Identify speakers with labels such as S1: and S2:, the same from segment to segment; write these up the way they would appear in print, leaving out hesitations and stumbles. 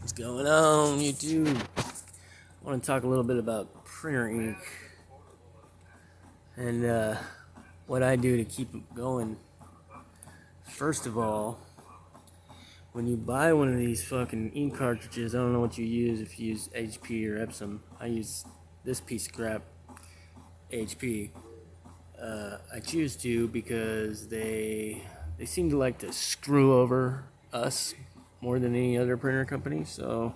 S1: What's going on, YouTube? I want to talk a little bit about printer ink and what I do to keep it going. First of all, when you buy one of these fucking ink cartridges, I don't know what you use, if you use HP or Epsom. I use this piece of crap, HP. I choose to because they seem to like to screw over us more than any other printer company, so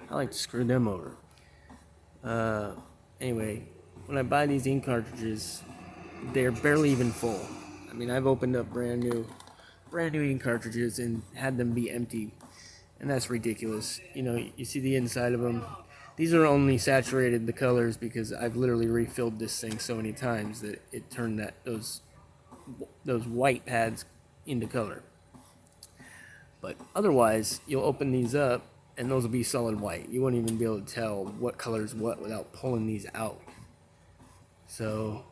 S1: I like to screw them over. Anyway, when I buy these ink cartridges, they're barely even full. I mean, I've opened up brand new ink cartridges and had them be empty, and that's ridiculous. You know, you see the inside of them. These are only saturated the colors because I've literally refilled this thing so many times that it turned those white pads into color. But otherwise, you'll open these up and those will be solid white. You won't even be able to tell what color is what without pulling these out. So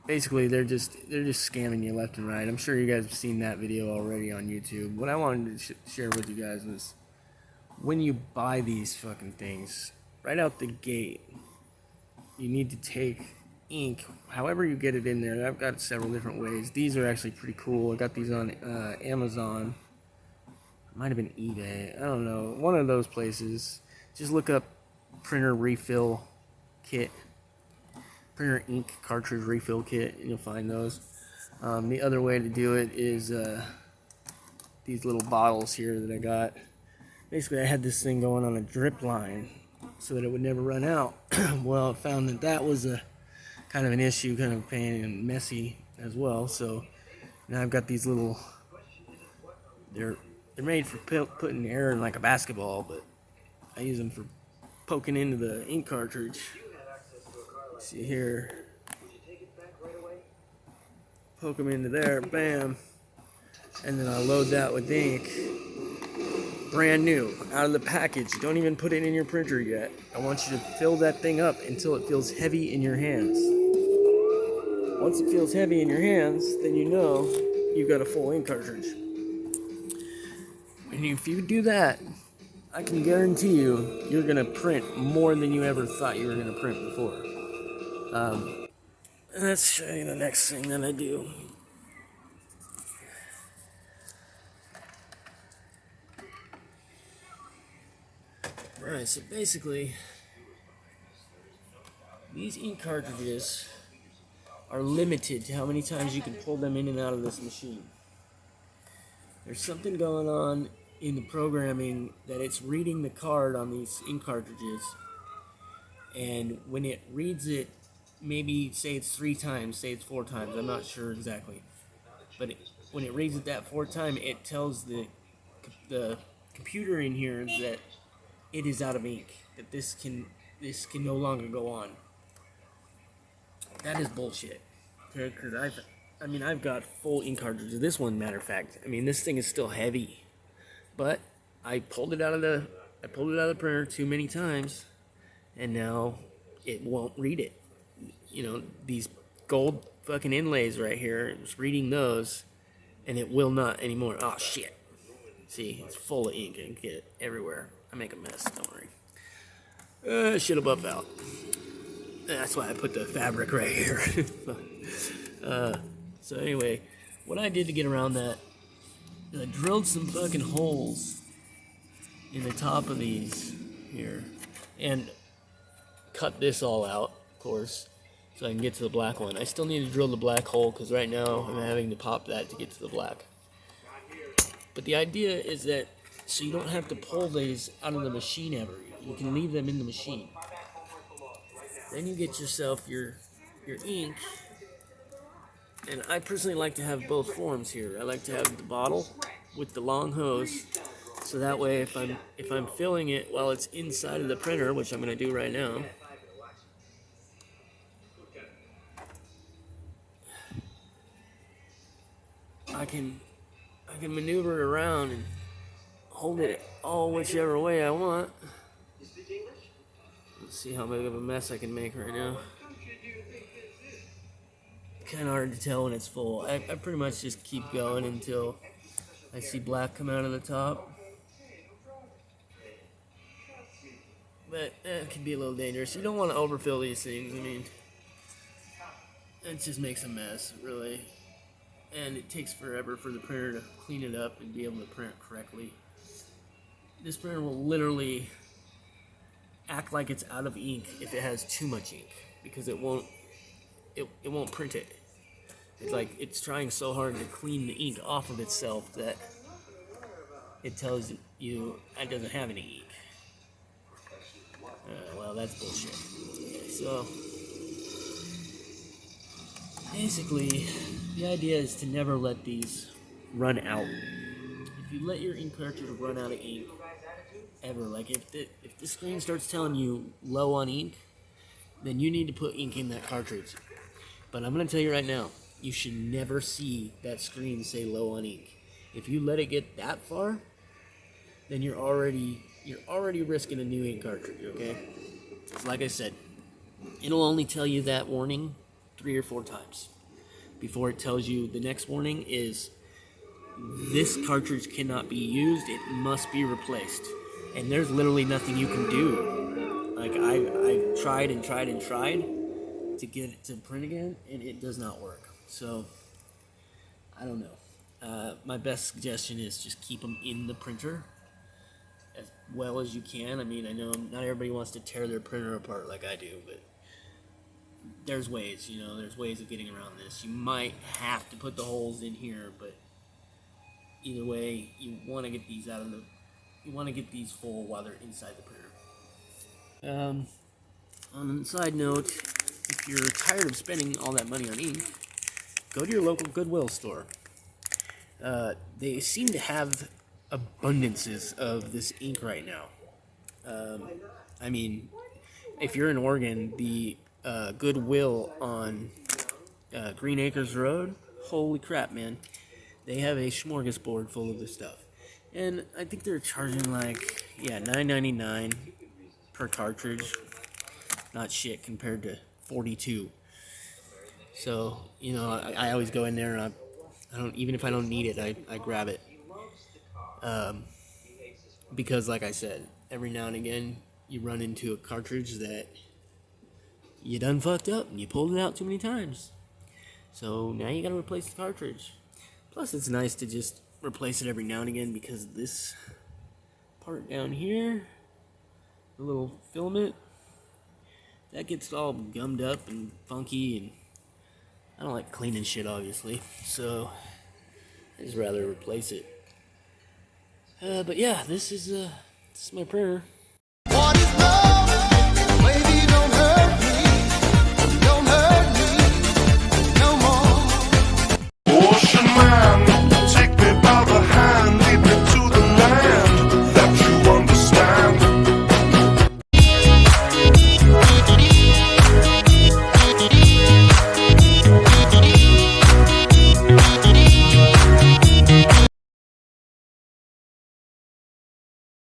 S1: basically, they're just scamming you left and right. I'm sure you guys have seen that video already on YouTube. What I wanted to share with you guys was when you buy these fucking things, right out the gate, you need to take ink, however you get it in there. I've got several different ways. These are actually pretty cool. I got these on Amazon. Might have been eBay. I don't know. One of those places. Just look up printer refill kit. Printer ink cartridge refill kit, and you'll find those. The other way to do it is these little bottles here that I got. Basically, I had this thing going on a drip line so that it would never run out. Well, I found that was a kind of an issue, kind of pain and messy as well. So now I've got these little. They're made for putting air in like a basketball, but I use them for poking into the ink cartridge. See here, poke them into there, bam, and then I'll load that with ink. Brand new, out of the package. Don't even put it in your printer yet. I want you to fill that thing up until it feels heavy in your hands. Once it feels heavy in your hands, then you know you've got a full ink cartridge. And if you do that, I can guarantee you're going to print more than you ever thought you were going to print before. Let's show you the next thing that I do. Alright, so basically, these ink cartridges are limited to how many times you can pull them in and out of this machine. There's something going on in the programming that it's reading the card on these ink cartridges, and when it reads it, maybe say it's 3 times, say it's 4 times, I'm not sure exactly, but when it reads it that 4th time, it tells the computer in here that it is out of ink, that this can no longer go on. That is bullshit. Okay, because I've got full ink cartridges. This one, matter of fact, this thing is still heavy, but I pulled it out of the printer too many times, and now it won't read it. You know, these gold fucking inlays right here, it's reading those, and it will not anymore. Oh shit! See, it's full of ink. I can get it everywhere. I make a mess. Don't worry. Shit'll buff out. That's why I put the fabric right here. So anyway, what I did to get around that is I drilled some fucking holes in the top of these here and cut this all out, of course, so I can get to the black one. I still need to drill the black hole because right now I'm having to pop that to get to the black. But the idea is that so you don't have to pull these out of the machine ever. You can leave them in the machine. Then you get yourself your ink. And I personally like to have both forms here. I like to have the bottle with the long hose, so that way if I'm filling it while it's inside of the printer, which I'm going to do right now, I can maneuver it around and hold it all whichever way I want. Let's see how big of a mess I can make right now. Kind of hard to tell when it's full. I pretty much just keep going until I see black come out of the top. but it can be a little dangerous. You don't want to overfill these things. I mean, it just makes a mess, really. And it takes forever for the printer to clean it up and be able to print correctly. This printer will literally act like it's out of ink if it has too much ink, because it won't print it. It's like it's trying so hard to clean the ink off of itself that it tells you it doesn't have any ink. Well, that's bullshit. So basically, the idea is to never let these run out. If you let your ink cartridge run out of ink, ever, like if the screen starts telling you low on ink, then you need to put ink in that cartridge. But I'm going to tell you right now, you should never see that screen say low on ink. If you let it get that far, then you're already risking a new ink cartridge, okay? Like I said, it'll only tell you that warning 3 or 4 times before it tells you the next warning is this cartridge cannot be used, it must be replaced. And there's literally nothing you can do. Like I've tried and tried and tried to get it to print again, and it does not work. So I don't know. My best suggestion is just keep them in the printer as well as you can. I mean, I know not everybody wants to tear their printer apart like I do, but there's ways, there's ways of getting around this. You might have to put the holes in here, but either way, you want to get these full while they're inside the printer. On a side note, if you're tired of spending all that money on ink, go to your local Goodwill store. They seem to have abundances of this ink right now. I mean, if you're in Oregon, the Goodwill on Green Acres Road, holy crap, man. They have a smorgasbord full of this stuff. And I think they're charging like, $9.99 per cartridge. Not shit compared to $42. So, I always go in there and I don't, even if I don't need it, I grab it. Because like I said, every now and again you run into a cartridge that you done fucked up and you pulled it out too many times. So now you gotta replace the cartridge. Plus it's nice to just replace it every now and again because this part down here, the little filament, that gets all gummed up and funky, and I don't like cleaning shit, obviously, so I just rather replace it. But yeah, this is my printer. What is love?